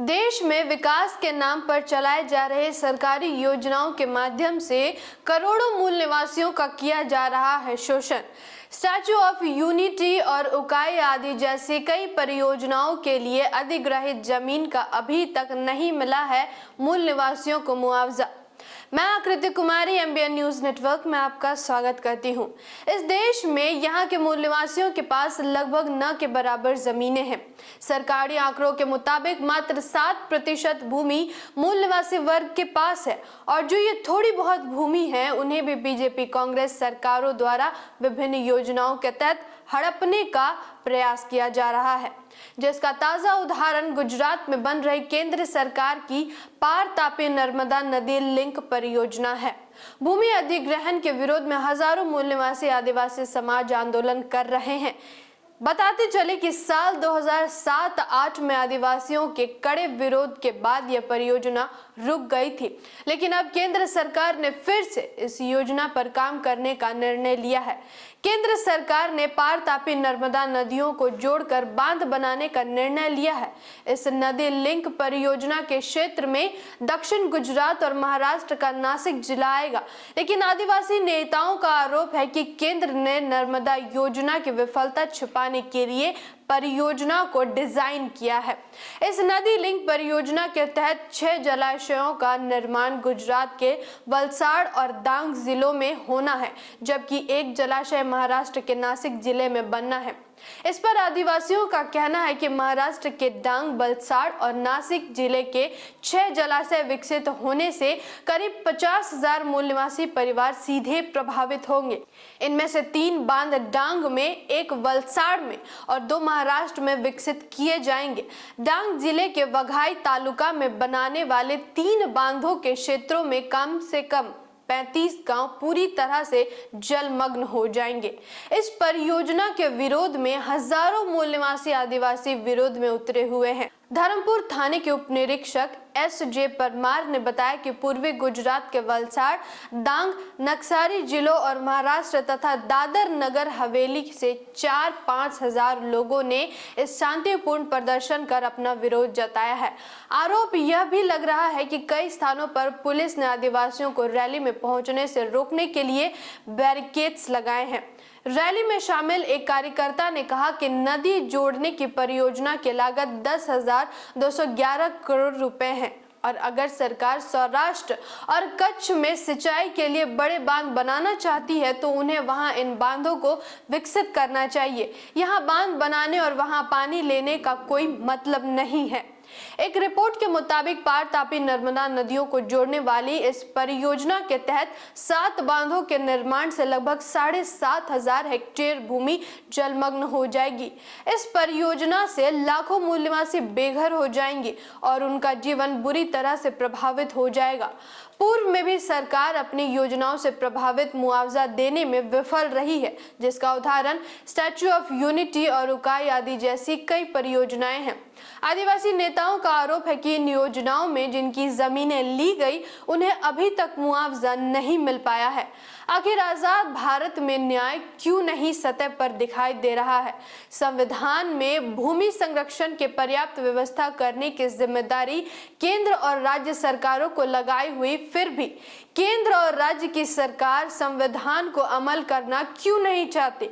देश में विकास के नाम पर चलाए जा रहे सरकारी योजनाओं के माध्यम से करोड़ों मूल निवासियों का किया जा रहा है शोषण। स्टैच्यू ऑफ यूनिटी और उकाई आदि जैसी कई परियोजनाओं के लिए अधिग्रहित जमीन का अभी तक नहीं मिला है मूल निवासियों को मुआवजा। मैं आकृति कुमारी एमबीएन न्यूज नेटवर्क में आपका स्वागत करती हूं। इस देश में यहां के मूल निवासियों के पास लगभग न के बराबर जमीनें हैं। सरकारी आंकड़ों के मुताबिक मात्र 7% भूमि मूल निवासी वर्ग के पास है और जो ये थोड़ी बहुत भूमि है उन्हें भी बीजेपी कांग्रेस सरकारों द्वारा विभिन्न योजनाओं के तहत हड़पने का प्रयास किया जा रहा है, जिसका ताजा उदाहरण गुजरात में बन रही केंद्र सरकार की पार तापी नर्मदा नदी लिंक परियोजना है। भूमि अधिग्रहण के विरोध में हजारों मूल निवासी आदिवासी समाज आंदोलन कर रहे हैं। बताते चले कि साल 2007-8 में आदिवासियों के कड़े विरोध के बाद यह परियोजना रुक गई थी, लेकिन अब केंद्र सरकार ने फिर से इस योजना पर काम करने का निर्णय लिया है। केंद्र सरकार ने पार तापी नर्मदा नदियों को जोड़कर बांध बनाने का निर्णय लिया है। इस नदी लिंक परियोजना के क्षेत्र में दक्षिण गुजरात और महाराष्ट्र का नासिक जिला आएगा, लेकिन आदिवासी नेताओं का आरोप है कि केंद्र ने नर्मदा योजना की विफलता छिपाने के लिए परियोजना को डिजाइन किया है। इस नदी लिंक परियोजना के तहत 6 जलाशयों का निर्माण गुजरात के वलसाड़ और डांग जिलों में होना है, जबकि एक जलाशय महाराष्ट्र के नासिक जिले में बनना है। इस पर आदिवासियों का कहना है कि महाराष्ट्र के डांग, वलसाड़ और नासिक जिले के 6 जलाशय विकसित होने से करीब 50,000 मूल निवासी परिवार सीधे प्रभावित होंगे। इनमें से 3 बांध डांग में, 1 वलसाड़ में और 2 महाराष्ट्र में विकसित किए जाएंगे। डांग जिले के वघाई तालुका में बनाने वाले 3 बांधों के क्षेत्रों में कम से कम 35 गांव पूरी तरह से जलमग्न हो जाएंगे। इस परियोजना के विरोध में हजारों मूल निवासी आदिवासी विरोध में उतरे हुए हैं। धर्मपुर थाने के उप निरीक्षक एस.जे. परमार ने बताया कि पूर्वी गुजरात के वलसाड़, डांग, नक्सारी जिलों और महाराष्ट्र तथा दादर नगर हवेली से 4-5 हजार लोगों ने इस शांतिपूर्ण प्रदर्शन कर अपना विरोध जताया है। आरोप यह भी लग रहा है कि कई स्थानों पर पुलिस ने आदिवासियों को रैली में पहुंचने से रोकने के लिए बैरिकेड्स लगाए हैं। रैली में शामिल एक कार्यकर्ता ने कहा कि नदी जोड़ने की परियोजना की लागत 10,211 करोड़ रुपए है और अगर सरकार सौराष्ट्र और कच्छ में सिंचाई के लिए बड़े बांध बनाना चाहती है तो उन्हें वहां इन बांधों को विकसित करना चाहिए। यहां बांध बनाने और वहां पानी लेने का कोई मतलब नहीं है। एक रिपोर्ट के मुताबिक पार तापी नर्मदा नदियों को जोड़ने वाली इस परियोजना के तहत 7 बांधों के निर्माण से लगभग 7,500 हेक्टेयर भूमि जलमग्न हो जाएगी। इस परियोजना से लाखों मूल निवासी बेघर हो जाएंगे और उनका जीवन बुरी तरह से प्रभावित हो जाएगा। पूर्व में भी सरकार अपनी योजनाओं से प्रभावित मुआवजा देने में विफल रही है, जिसका उदाहरण स्टैच्यू ऑफ यूनिटी और उकाई आदि जैसी कई परियोजनाएं हैं। आदिवासी नेताओं का आरोप है कि इन योजनाओं में जिनकी जमीनें ली गई उन्हें अभी तक मुआवजा नहीं मिल पाया है। आखिर आजाद भारत में न्याय क्यों नहीं सतह पर दिखाई दे रहा है? संविधान में भूमि संरक्षण के पर्याप्त व्यवस्था करने की जिम्मेदारी केंद्र और राज्य सरकारों को लगाई हुई, फिर भी केंद्र और राज्य की सरकार संविधान को अमल करना क्यों नहीं चाहती?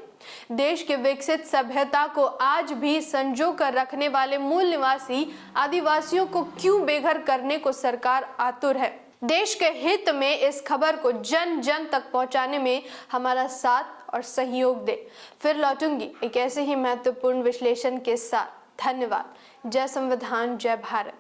देश के विकसित सभ्यता को आज भी संजो कर रखने वाले मूल निवासी आदिवासियों को क्यों बेघर करने को सरकार आतुर है? देश के हित में इस खबर को जन जन तक पहुंचाने में हमारा साथ और सहयोग दे। फिर लौटूंगी एक ऐसे ही महत्वपूर्ण विश्लेषण के साथ। धन्यवाद। जय संविधान, जय भारत।